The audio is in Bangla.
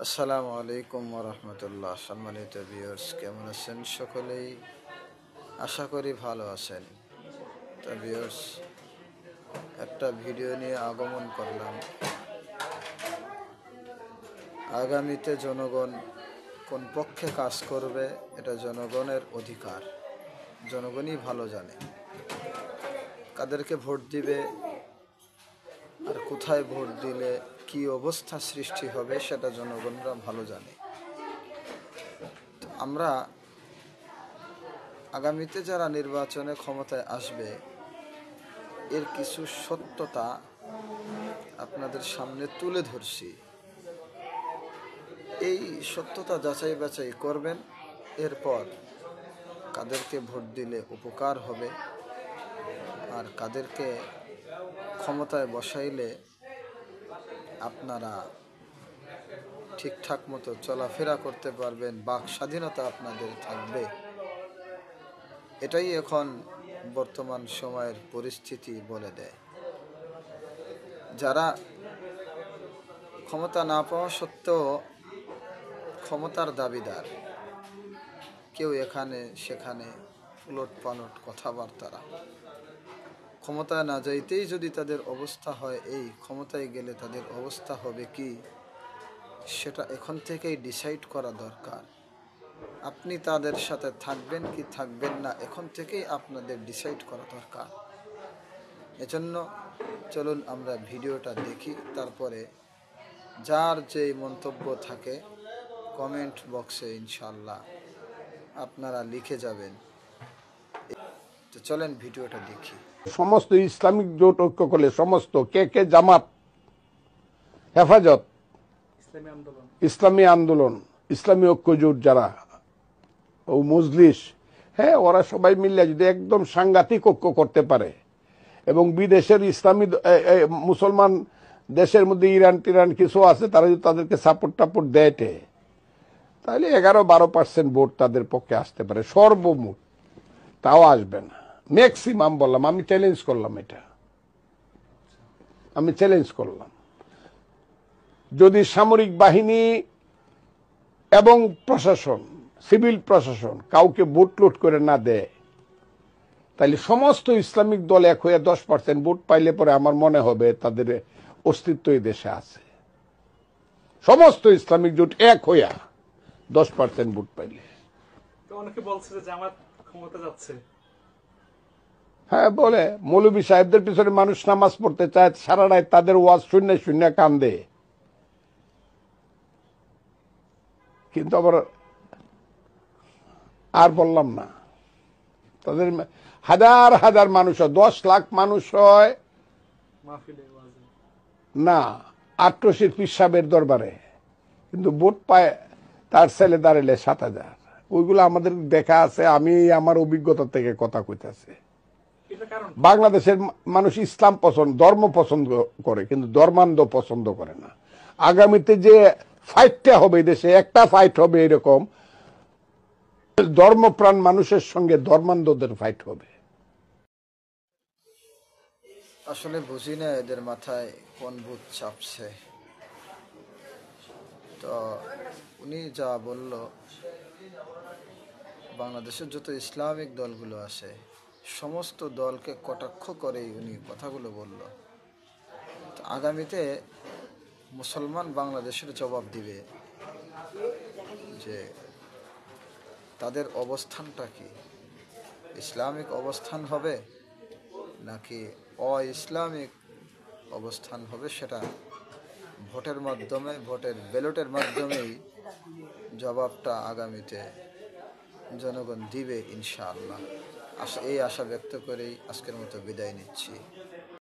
আসসালামু আলাইকুম ওয়া রাহমাতুল্লাহ। সম্মানিত ভিউয়ার্স, কেমন আছেন সকলেই? আশা করি ভালো আছেন। তো ভিউয়ার্স, একটা ভিডিও নিয়ে আগমন করলাম। আগামীতে জনগণ কোন পক্ষে কাজ করবে এটা জনগণের অধিকার, জনগণই ভালো জানে। কাদেরকে ভোট দিবে আর কোথায় ভোট দিলে কি অবস্থা সৃষ্টি হবে সেটা জনগণরা ভালো জানে। আমরা আগামীতে যারা নির্বাচনে ক্ষমতায় আসবে এর কিছু সত্যতা আপনাদের সামনে তুলে ধরছি। এই সত্যতা যাচাই বাছাই করবেন, এরপর কাদেরকে ভোট দিলে উপকার হবে আর কাদেরকে ক্ষমতায় বসাইলে আপনারা ঠিকঠাক মতো চলাফেরা করতে পারবেন, বাক স্বাধীনতা আপনাদের থাকবে। এটাই এখন বর্তমান সময়ের পরিস্থিতি বলে দেয়। যারা ক্ষমতা না পাওয়া সত্ত্বেও ক্ষমতার দাবিদার, কেউ এখানে সেখানে উলটপালট কথাবার্তারা, ক্ষমতায় না যাইতেই যদি তাদের অবস্থা হয় এই, ক্ষমতায় গেলে তাদের অবস্থা হবে কি, সেটা এখন থেকেই ডিসাইড করা দরকার। আপনি তাদের সাথে থাকবেন কি থাকবেন না এখন থেকেই আপনাদের ডিসাইড করা দরকার। এজন্য চলুন আমরা ভিডিওটা দেখি, তারপরে যার যে মন্তব্য থাকে কমেন্ট বক্সে ইনশাআল্লাহ আপনারা লিখে যাবেন। তো চলেন ভিডিওটা দেখি। সমস্ত ইসলামিক জোট ঐক্য করলে সমস্ত কে জামাত, হেফাজত, ইসলামী আন্দোলন, ইসলামী ঐক্য জোট যারা ও মজলিস, হ্যাঁ, ওরা সবাই মিলে যদি একদম সাংঘাতিক ঐক্য করতে পারে এবং বিদেশের ইসলামী মুসলমান দেশের মধ্যে ইরান টিরান কিছু আছে, তারা যদি তাদেরকে সাপোর্ট টাপোর্ট দেয় তাহলে 11-12% ভোট তাদের পক্ষে আসতে পারে সর্বমোট। তাও আসবে না, ম্যাক্সিমাম বললাম। আমি চ্যালেঞ্জ করলাম, এটা আমি চ্যালেঞ্জ করলাম। যদি সামরিক বাহিনী এবং প্রশাসন, সিভিল প্রশাসন কাউকে ভোট লুট করে না দেয়, তাহলে সমস্ত ইসলামিক দল এক হয়ে 10% ভোট পাইলে পরে আমার মনে হবে তাদের অস্তিত্ব এই দেশে আছে। সমস্ত ইসলামিক জোট এক হইয়া 10% ভোট পাইলে। অনেকে বলছে যে জামাত ক্ষমতা যাচ্ছে। হ্যাঁ, বলে মৌলভী সাহেবদের পিছনে মানুষ নামাজ পড়তে চায়, সারা রাত তাদের ওয়াজ শূন্য শূন্য কান্দে, কিন্তু আবার আর বললাম না, তাদের হাজার হাজার মানুষ হয়, 10 লাখ মানুষ হয় না 88 পীর সাহেবের দরবারে, কিন্তু ভোট পায় তার ছেলে দাঁড়ালে 7,000। ওইগুলো আমাদের দেখা আছে, আমি আমার অভিজ্ঞতা থেকে কথা কইতেছি। বাংলাদেশের মানুষ ইসলাম পছন্দ, ধর্ম পছন্দ করে, কিন্তু ধর্মান্ধ পছন্দ করে না। আগামীতে যে ফাইটটা হবে দেশে, একটা ফাইট হবে এরকম, ধর্মপ্রাণ মানুষের সঙ্গে ধর্মান্ধদের ফাইট হবে। আসলে বুঝি না এদের মাথায় কোন ভূত চাপছে। তো উনি যা বলল, বাংলাদেশের যত ইসলামিক দলগুলো আছে সমস্ত দলকে কটাক্ষ করেই উনি কথাগুলো বলল। তো আগামীতে মুসলমান বাংলাদেশের জবাব দিবে যে তাদের অবস্থানটা কি, ইসলামিক অবস্থান হবে নাকি অ-ইসলামিক অবস্থান হবে, সেটা ভোটের মাধ্যমে, ভোটের ব্যালটের মাধ্যমেই জবাবটা আগামীতে জনগণ দিবে ইনশাআল্লাহ। এই আশা ব্যক্ত করেই আজকের মতো বিদায় নিচ্ছি।